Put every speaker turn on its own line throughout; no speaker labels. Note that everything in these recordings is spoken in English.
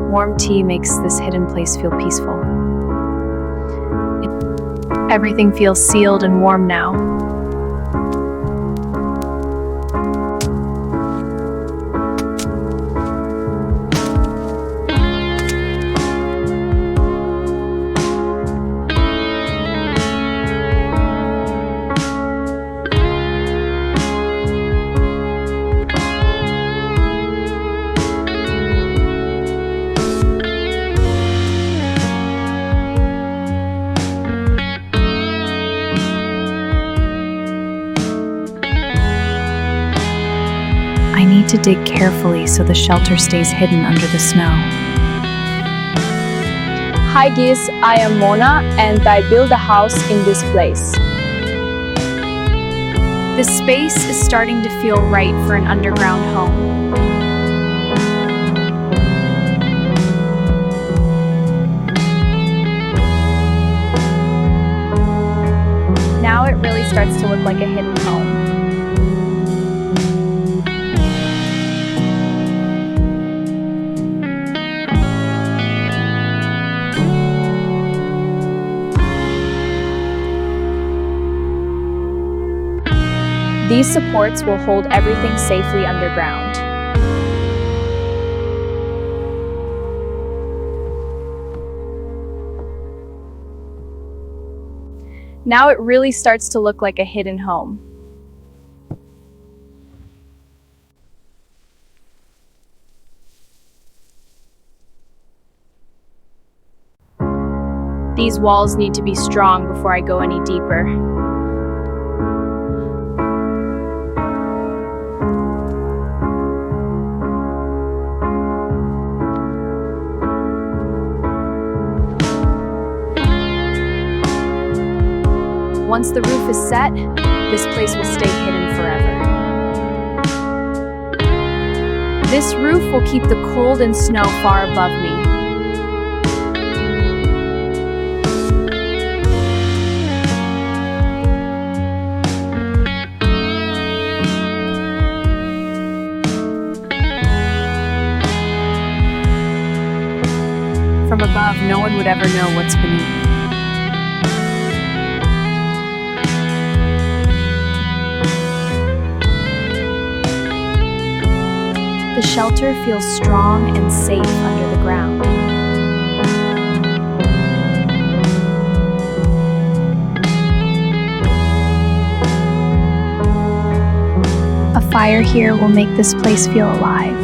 Warm tea makes this hidden place feel peaceful. Everything feels sealed and warm now. I need to dig carefully so the shelter stays hidden under the snow.
Hi Giz, I am Mona and I built a house in this place.
This space is starting to feel right for an underground home.
Now it really starts to look like a hidden home. These supports will hold everything safely underground. Now it really starts to look like a hidden home. These walls need to be strong before I go any deeper. Once the roof is set, this place will stay hidden forever. This roof will keep the cold and snow far above me.
From above, no one would ever know what's beneath.
The shelter feels strong and safe under the ground.
A fire here will make this place feel alive.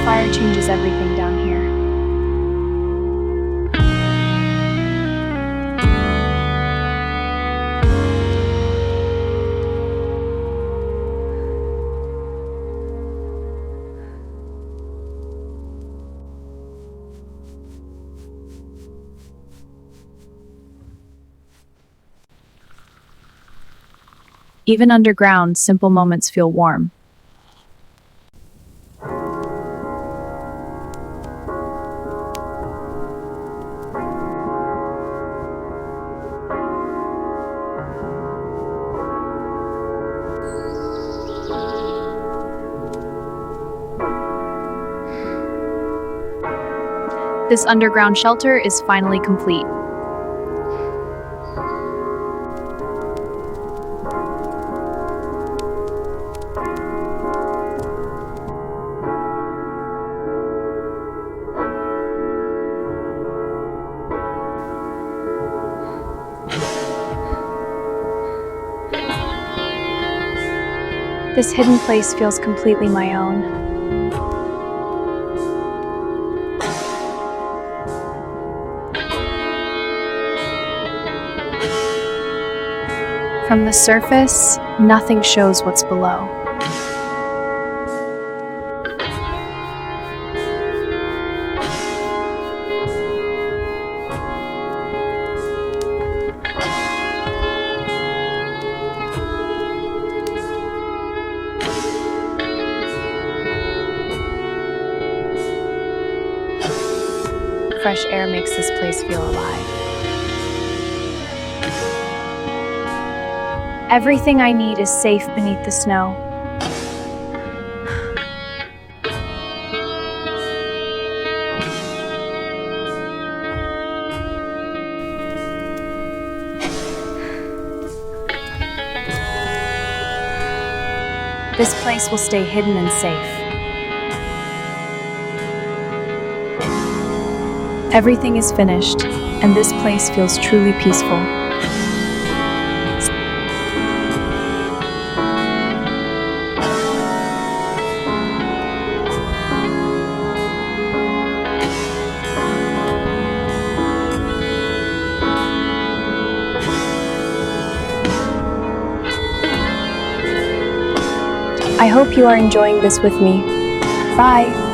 Fire changes everything down here.
Even underground, simple moments feel warm. This underground shelter is finally complete. This hidden place feels completely my own. From the surface, nothing shows what's below. Fresh air makes this place feel alive. Everything I need is safe beneath the snow. This place will stay hidden and safe. Everything is finished, and this place feels truly peaceful. I hope you are enjoying this with me. Bye!